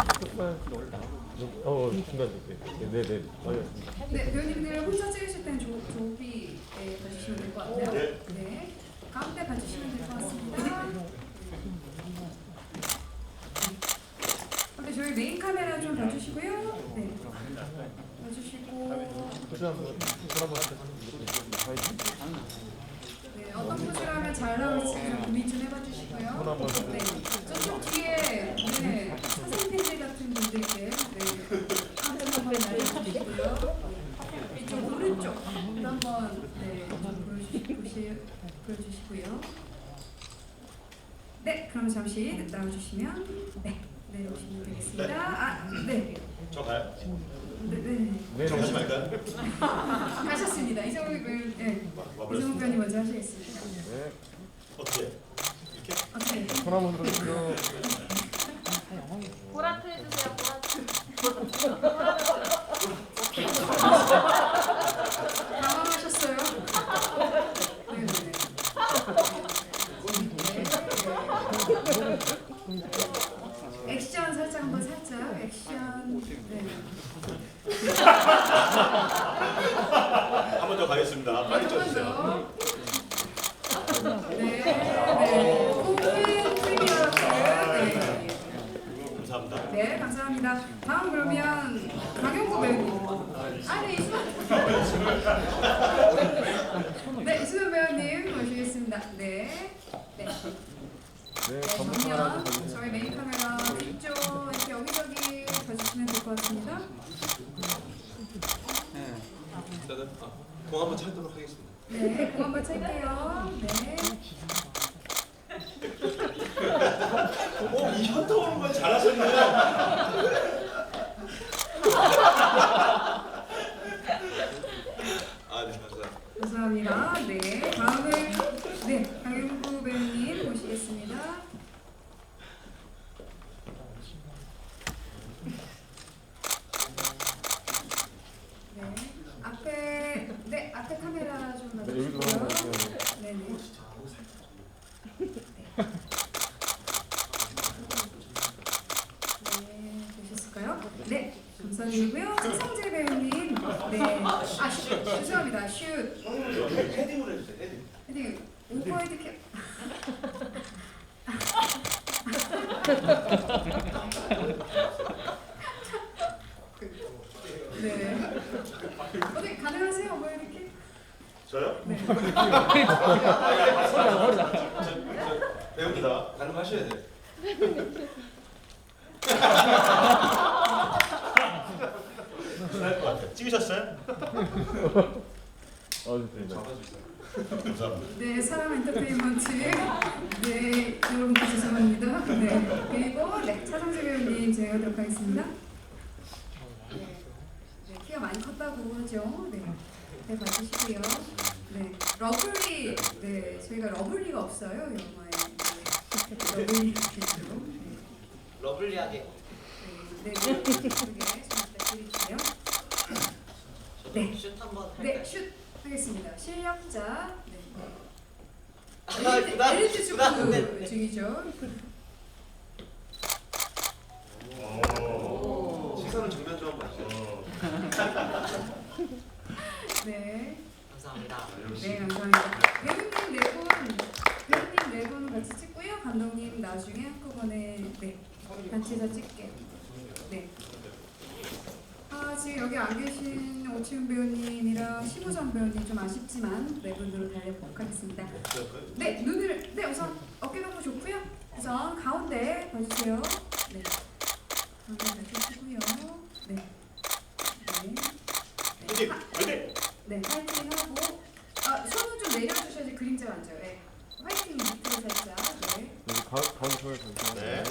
Speaker 7: 네네.
Speaker 1: 네, 배우님들 혼자 찍으실 때는 조비에 봐주시면 될 것 같아요. 네, 가운데 봐주시면 될 것 같습니다. 근데 저희 메인 카메라 좀 봐주시고요. 네, 봐주시고. 네, 어떤 포즈를 하면 잘 나올지 좀 고민 좀 해봐주시고요. 네, 저쪽 뒤에 사생팬들 같은 분들께 한번 날려주시고요. 이쪽 오른쪽 한번 보여주시고요. 네, 그럼 잠시 나와주시면 내려오시면 되겠습니다. 네.
Speaker 4: 저 가요?
Speaker 1: 네.
Speaker 4: 저 가지 말까요?
Speaker 1: 가셨습니다. 이성욱 배우님 먼저 하시겠습니다.
Speaker 7: 네.
Speaker 4: 어떻게? 이렇게?
Speaker 1: 네.
Speaker 7: 손 한번 들어주세요.
Speaker 8: 보라트 해주세요.
Speaker 1: 당황하셨어요? 네네. 액션 살짝 한번 액션. 네.
Speaker 4: 한 번 더 가겠습니다. 빨리 쳐주세요.
Speaker 1: 네. 오픈 프리미어 네.
Speaker 4: 감사합니다.
Speaker 1: 네, 감사합니다. 다음 그러면 강영구 배우님. 네, 이수연 배우님 모시겠습니다. 네. 정면 저희 메인 카메라 뒤쪽 이렇게 여기저기 봐주시면 될 것 같습니다.
Speaker 4: 공 한번 찾도록 하겠습니다.
Speaker 1: 네, 공 한번 찰게요. 네.
Speaker 4: 이 현타오는 잘하셨네요. 네, 감사합니다.
Speaker 1: 감사합니다. 네, 다음은 네, 강윤구 배우님 모시겠습니다. 네, 앞에 카메라 좀 놔주시고요. 네, 네. 네, 되셨을까요? 네, 감사드리고요. 최성재 배우님, 네, 죄송합니다. 슛.
Speaker 4: 헤딩으로 해주세요. 헤딩.
Speaker 1: 헤딩, 오버헤드 캡. 네. 어떻게 가능하세요, 오버헤드 캡?
Speaker 4: 저요?
Speaker 1: 네.
Speaker 4: 배우입니다. 가능하셔야 돼요. 찍으셨어요?
Speaker 7: 좋습니다.
Speaker 4: 감사합니다.
Speaker 1: 네, 사람 엔터테인먼트. 네, 여러분 죄송합니다. 네, 그리고 네, 차성재 배우님 진행하도록 하겠습니다. 네, 네, 키가 많이 컸다고 하죠. 네, 네 봐주시고요. 네, 러블리. 네, 저희가 러블리가 없어요 영화에. 네, 러블리 캐릭터로. 네,
Speaker 5: 러블리하게.
Speaker 1: 네, 네, 좀 부탁드릴게요. 네.
Speaker 5: 슛 한번.
Speaker 1: 네, 슛 하겠습니다. 실력자. 네.
Speaker 5: 부담,
Speaker 1: 엘리트 축구
Speaker 5: 부담, 네.
Speaker 1: 중이죠.
Speaker 4: 시선은 정면 좀 봐주세요.
Speaker 1: 네,
Speaker 5: 감사합니다.
Speaker 1: 네 감사합니다. 배우님 네 분 같이 찍고요. 감독님 나중에 한꺼번에 네 같이 다 찍게. 네. 지금 여기 안 계신 오치훈 배우님이랑 심우정 배우님 좀 아쉽지만 네 분으로 달려보도록 하겠습니다. 네, 눈을 네 우선 어깨 너무 좋고요. 우선 가운데 봐주세요. 네, 가운데 봐주시고요. 네, 네, 네, 네, 화이팅하고 손을 좀 내려주셔야지 그림자가 앉아요. 네, 화이팅 밑으로 살짝. 네,
Speaker 7: 여기 가운데 손을 잠시만요.
Speaker 4: 네.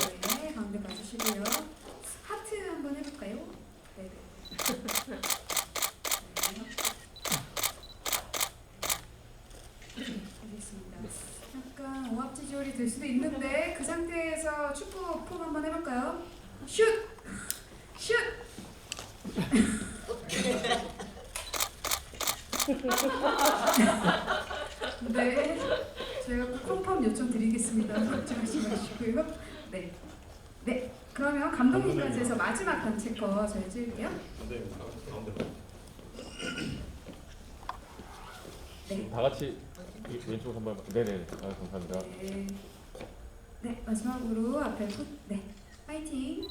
Speaker 1: 네, 가운데 봐주시고요. 하트 한번 해볼까요? 네, 네. 알겠습니다. 약간 오합지졸이 될 수도 있는데 그 상태에서 축구 폼 한번 해볼까요? 슛! 슛! 네, 저희가 꼭 홈펌 요청 드리겠습니다. 걱정하지 마시고요. 네, 네. 그러면 감독님까지 해서 마지막 단체 거 저희 찍을게요. 네.
Speaker 7: 다 같이 왼쪽 한번. 네네. 감사합니다.
Speaker 1: 네. 네, 마지막으로 앞에 네, 파이팅.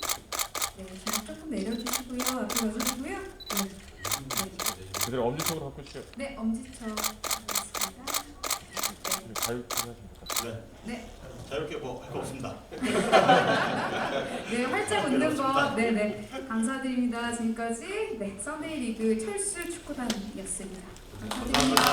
Speaker 1: 네, 좀 조금 내려주시고요. 앞에 와주시고요. 네. 네.
Speaker 7: 그대로 엄지척으로 갖고 주시죠.
Speaker 1: 네, 엄지척 하겠습니다. 네.
Speaker 7: 자유롭게 하십니다.
Speaker 1: 네.
Speaker 4: 자유롭게 뭐 할 거 없습니다.
Speaker 1: 네, 활짝 웃는 거. 네, 네. 감사드립니다. 지금까지 네, 썬데이 리그 철수 축구단이었습니다. 감사드립니다.